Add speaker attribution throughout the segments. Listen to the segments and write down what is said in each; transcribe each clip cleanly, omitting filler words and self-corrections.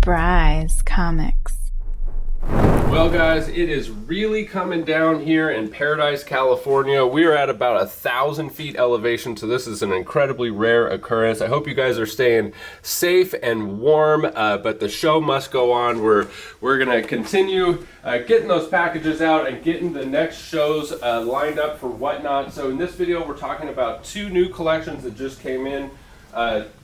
Speaker 1: Surprise Comics.
Speaker 2: Well guys, it is really coming down here in Paradise, California. We are at about 1,000 feet elevation, so this is an incredibly rare occurrence. I hope you guys are staying safe and warm, but the show must go on. We're gonna continue getting those packages out and getting the next shows lined up for Whatnot. So in this video, we're talking about two new collections that just came in.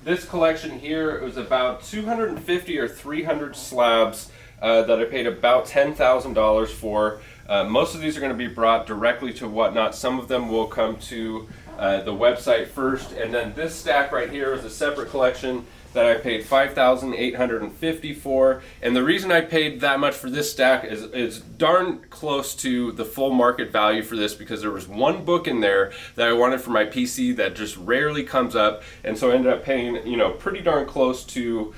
Speaker 2: This collection here, it was about 250 or 300 slabs that I paid about $10,000 for. Most of these are going to be brought directly to Whatnot. Some of them will come to the website first, and then this stack right here is a separate collection that I paid $5,850 for. And the reason I paid that much for this stack is darn close to the full market value for this, because there was one book in there that I wanted for my PC that just rarely comes up, and so I ended up paying, you know, pretty darn close to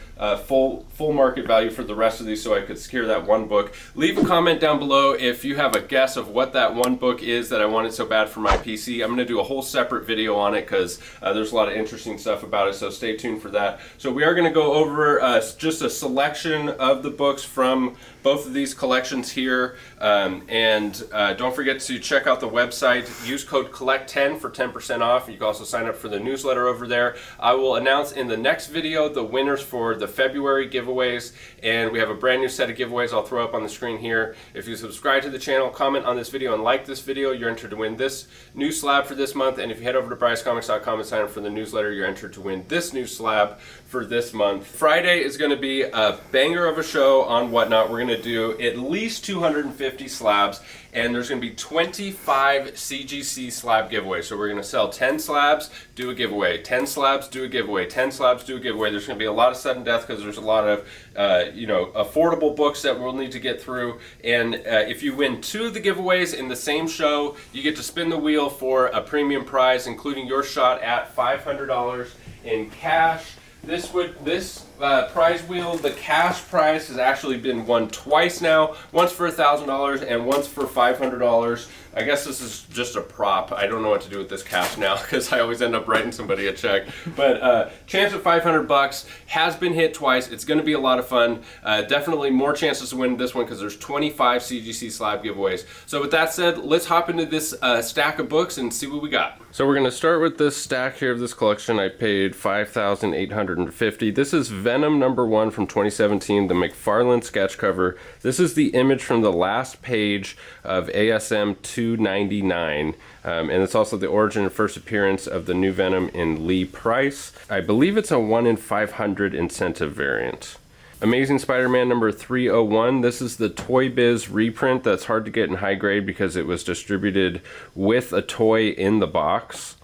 Speaker 2: full market value for the rest of these, so I could secure that one book. Leave a comment down below if you have a guess of what that one book is that I wanted so bad for my PC. I'm going to do a whole separate video on it because there's a lot of interesting stuff about it, so stay tuned for that. So we are going to go over just a selection of the books from both of these collections here, and don't forget to check out the website. Use code COLLECT10 for 10% off. You can also sign up for the newsletter over there. I will announce in the next video the winners for the February giveaways, and we have a brand new set of giveaways I'll throw up on the screen here. If you subscribe to the channel, comment on this video, and like this video, you're entered to win this new slab for this month. And if you head over to BryceComics.com and sign up for the newsletter, you're entered to win this new slab for this month. Friday is going to be a banger of a show on Whatnot. We're going to do at least 250 slabs, and there's going to be 25 CGC slab giveaways. So we're going to sell 10 slabs, do a giveaway, 10 slabs, do a giveaway, 10 slabs, do a giveaway. There's going to be a lot of sudden death because there's a lot of affordable books that we'll need to get through. And if you win two of the giveaways in the same show, you get to spin the wheel for a premium prize, including your shot at $500 in cash. This prize wheel, the cash prize, has actually been won twice now. Once for $1,000 and once for $500. I guess this is just a prop. I don't know what to do with this cash now because I always end up writing somebody a check. But chance of $500 has been hit twice. It's going to be a lot of fun. Definitely more chances to win this one because there's 25 CGC slab giveaways. So with that said, let's hop into this stack of books and see what we got. So we're going to start with this stack here of this collection. I paid $5,850. This is Venom #1 from 2017, the McFarlane sketch cover. This is the image from the last page of ASM 299, and it's also the origin and first appearance of the new Venom in Lee Price. I believe it's a 1 in 500 incentive variant. Amazing Spider-Man #301. This is the Toy Biz reprint that's hard to get in high grade because it was distributed with a toy in the box.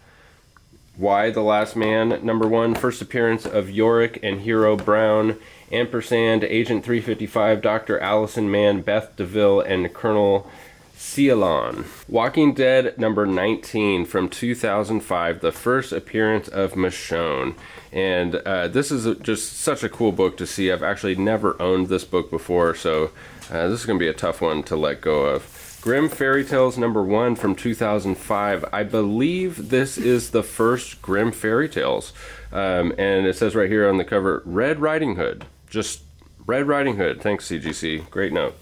Speaker 2: Why the Last Man #1, first appearance of Yorick and Hero Brown, Ampersand, Agent 355, Dr. Allison Mann, Beth DeVille, and Colonel Cialon. Walking Dead #19 from 2005, the first appearance of Michonne. And this is just such a cool book to see. I've actually never owned this book before, so this is going to be a tough one to let go of. Grimm Fairy Tales #1 from 2005. I believe this is the first Grimm Fairy Tales. And it says right here on the cover, Red Riding Hood. Just Red Riding Hood. Thanks, CGC. Great note.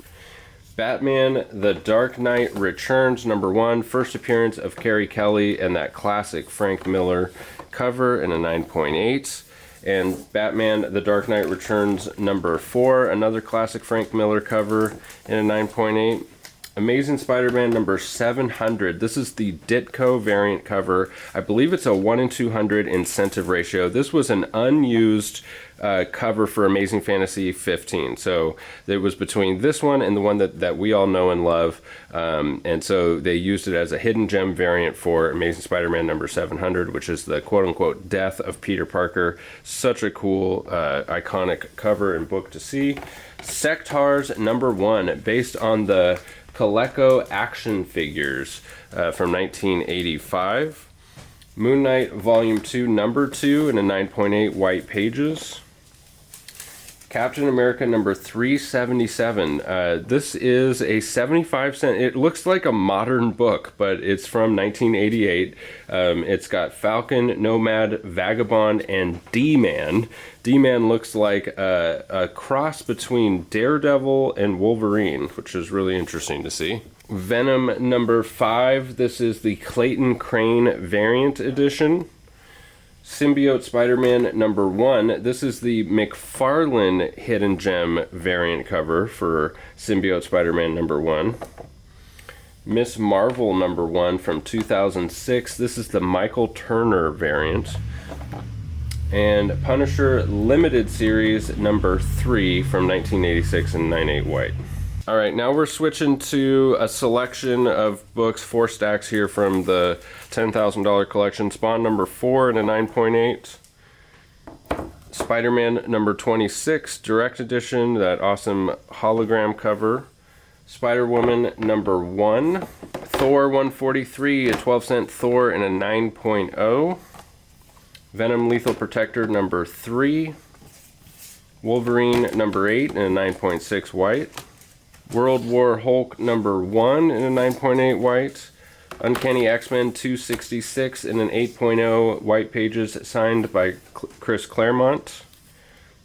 Speaker 2: Batman The Dark Knight Returns #1, first appearance of Carrie Kelly and that classic Frank Miller cover in a 9.8. And Batman The Dark Knight Returns #4, another classic Frank Miller cover in a 9.8. Amazing Spider-Man #700. This is the Ditko variant cover. I believe it's a 1 in 200 incentive ratio. This was an unused cover for Amazing Fantasy 15. So it was between this one and the one that we all know and love. And so they used it as a hidden gem variant for Amazing Spider-Man #700, which is the quote-unquote death of Peter Parker. Such a cool, iconic cover and book to see. Sectaurs #1, based on the Coleco action figures from 1985. Moon Knight Volume 2 #2 in a 9.8 white pages. Captain America number 377. This is a 75-cent. It looks like a modern book, but it's from 1988. It's got Falcon, Nomad, Vagabond, and D-Man. D-Man looks like a cross between Daredevil and Wolverine, which is really interesting to see. Venom number 5. This is the Clayton Crane variant edition. Symbiote Spider-Man number 1. This is the McFarlane Hidden Gem variant cover for Symbiote Spider-Man number 1. Miss Marvel number 1 from 2006. This is the Michael Turner variant. And Punisher Limited Series number 3 from 1986 in 9/8 white. Alright, now we're switching to a selection of books, 4 stacks here from the $10,000 collection. Spawn number 4 in a 9.8. Spider-Man number 26, direct edition, that awesome hologram cover. Spider-Woman number 1. Thor 143, a 12-cent Thor in a 9.0. Venom Lethal Protector number 3. Wolverine number 8 in a 9.6 white. World War Hulk number 1 in a 9.8 white. Uncanny X-Men 266 in an 8.0 white pages, signed by Chris Claremont.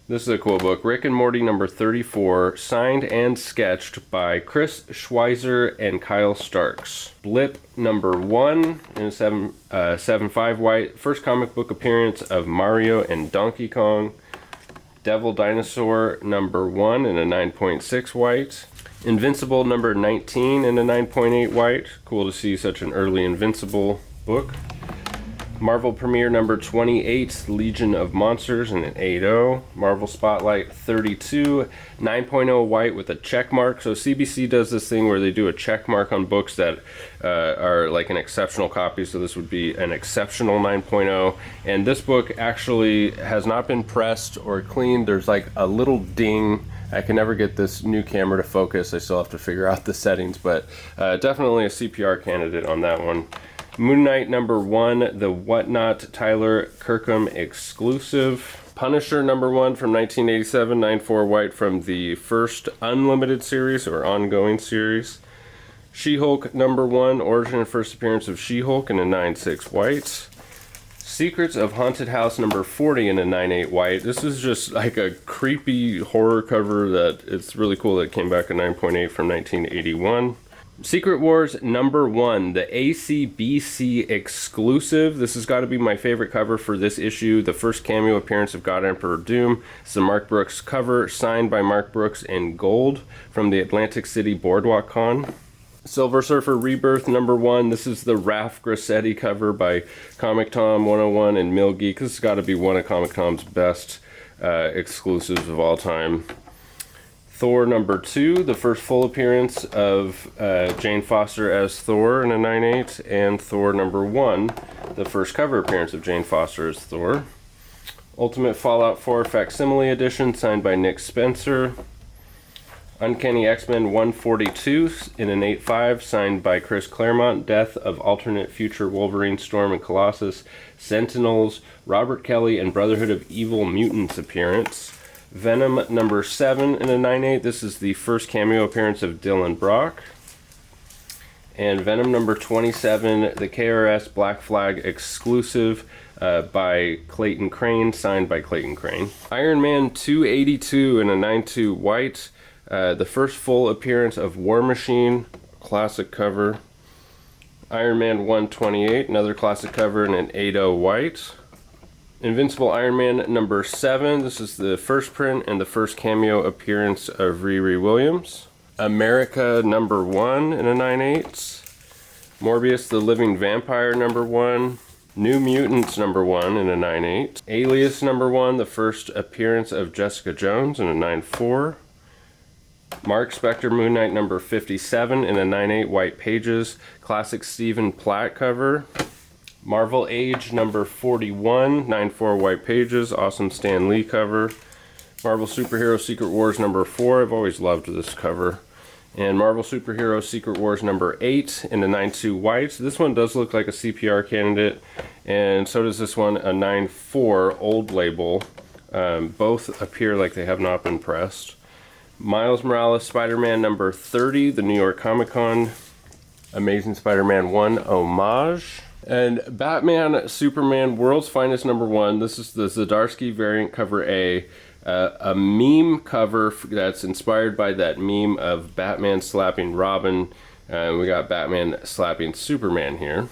Speaker 2: This is a cool book. Rick and Morty number 34, signed and sketched by Chris Schweizer and Kyle Starks. Blip number 1 in a 7.5 white. First comic book appearance of Mario and Donkey Kong. Devil Dinosaur number 1 in a 9.6 white. Invincible number 19 in a 9.8 white. Cool to see such an early Invincible book. Marvel Premiere number 28, Legion of Monsters in an 8.0. Marvel Spotlight 32, 9.0 white with a check mark. So CBC does this thing where they do a check mark on books that are like an exceptional copy. So this would be an exceptional 9.0. And this book actually has not been pressed or cleaned. There's like a little ding. I can never get this new camera to focus. I still have to figure out the settings, but definitely a CPR candidate on that one. Moon Knight number 1, the Whatnot Tyler Kirkham exclusive. Punisher number 1 from 1987, 9.4 white from the first Unlimited series or ongoing series. She-Hulk number 1, origin and first appearance of She-Hulk in a 9.6 white. Secrets of Haunted House number 40 in a 9.8 white. This is just like a creepy horror cover that it's really cool that it came back in 9.8 from 1981. Secret Wars number 1, the ACBC exclusive. This has got to be my favorite cover for this issue. The first cameo appearance of God Emperor Doom. It's the Mark Brooks cover, signed by Mark Brooks in gold from the Atlantic City Boardwalk Con. Silver Surfer Rebirth number 1. This is the Raph Grassetti cover by Comic Tom 101 and Mill Geek. This has got to be one of Comic Tom's best exclusives of all time. Thor number 2, the first full appearance of Jane Foster as Thor in a 9.8, and Thor number 1, the first cover appearance of Jane Foster as Thor. Ultimate Fallout 4 Facsimile Edition, signed by Nick Spencer. Uncanny X-Men 142 in an 8.5, signed by Chris Claremont. Death of Alternate Future Wolverine, Storm, and Colossus. Sentinels, Robert Kelly, and Brotherhood of Evil Mutants appearance. Venom number 7 in a 9.8. This is the first cameo appearance of Dylan Brock. And Venom number 27, the KRS Black Flag exclusive by Clayton Crane, signed by Clayton Crane. Iron Man 282 in a 9.2 white. The first full appearance of War Machine, classic cover. Iron Man 128, another classic cover in an 8.0 white. Invincible Iron Man number 7, this is the first print and the first cameo appearance of Riri Williams. America number 1 in a 9.8. Morbius the Living Vampire number 1. New Mutants number 1 in a 9.8. Alias number 1, the first appearance of Jessica Jones in a 9.4. Mark Spector Moon Knight number 57 in a 9.8 white pages, classic Stephen Platt cover. Marvel Age number 41, 9.4 white pages, awesome Stan Lee cover. Marvel Superhero Secret Wars number 4, I've always loved this cover. And Marvel Superhero Secret Wars number 8 in a 9.2 white. This one does look like a CPR candidate, and so does this one, a 9.4 old label Both appear like they have not been pressed. Miles Morales Spider-Man number 30, the New York Comic Con Amazing Spider-Man 1 homage. And Batman Superman World's Finest number 1. This is the Zdarsky variant cover A. A meme cover that's inspired by that meme of Batman slapping Robin. We got Batman slapping Superman here.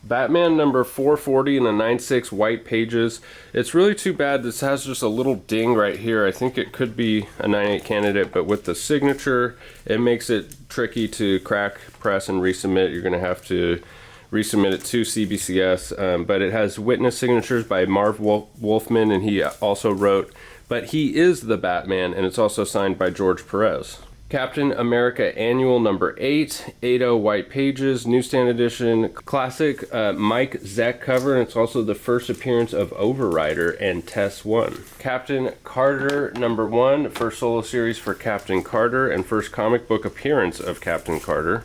Speaker 2: Batman number 440 in a 9.6 white pages. It's really too bad this has just a little ding right here. I think it could be a 9.8 candidate, but with the signature, it makes it tricky to crack, press, and resubmit. You're going to have to resubmit it to CBCS, but it has witness signatures by Marv Wolfman, and he also wrote, "But he is the Batman," and it's also signed by George Perez. Captain America Annual number 8, 8.0 white pages, newsstand edition, classic Mike Zeck cover, and it's also the first appearance of Overrider and Tess 1. Captain Carter number 1, first solo series for Captain Carter, and first comic book appearance of Captain Carter.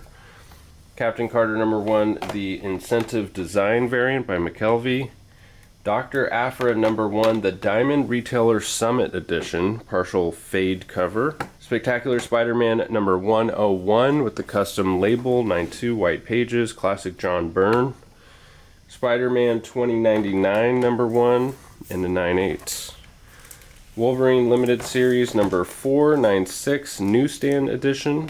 Speaker 2: Captain Carter number 1, the Incentive Design variant by McKelvey. Dr. Aphra number 1, the Diamond Retailer Summit edition, partial fade cover. Spectacular Spider-Man number 101 with the custom label, 9.2 white pages, classic John Byrne. Spider-Man 2099 number 1 in the 9.8. Wolverine Limited Series number 496 newsstand edition.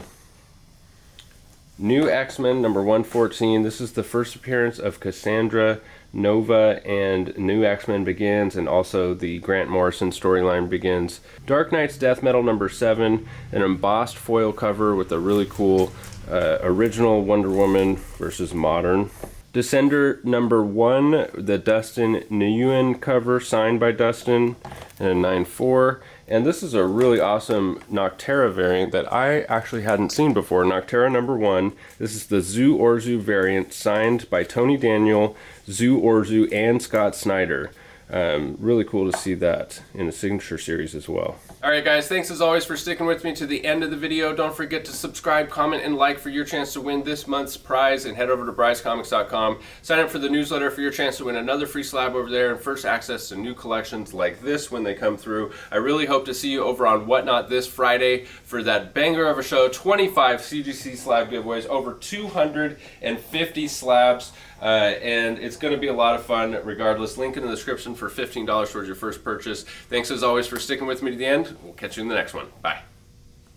Speaker 2: New X-Men number 114. This is the first appearance of Cassandra Nova, and New X-Men begins, and also the Grant Morrison storyline begins. Dark Knight's Death Metal number 7, an embossed foil cover with a really cool original Wonder Woman versus modern. Descender number 1, the Dustin Nguyen cover signed by Dustin, and a 9.4. And this is a really awesome Noctera variant that I actually hadn't seen before. Noctera number 1. This is the Zoo Orzu variant signed by Tony Daniel, Zoo Orzu, and Scott Snyder. Really cool to see that in a signature series as well. Alright guys, thanks as always for sticking with me to the end of the video. Don't forget to subscribe, comment, and like for your chance to win this month's prize, and head over to brycecomics.com. Sign up for the newsletter for your chance to win another free slab over there and first access to new collections like this when they come through. I really hope to see you over on Whatnot this Friday for that banger of a show. 25 CGC slab giveaways, over 250 slabs. And it's going to be a lot of fun regardless. Link in the description for $15 towards your first purchase. Thanks as always for sticking with me to the end. We'll catch you in the next one. Bye.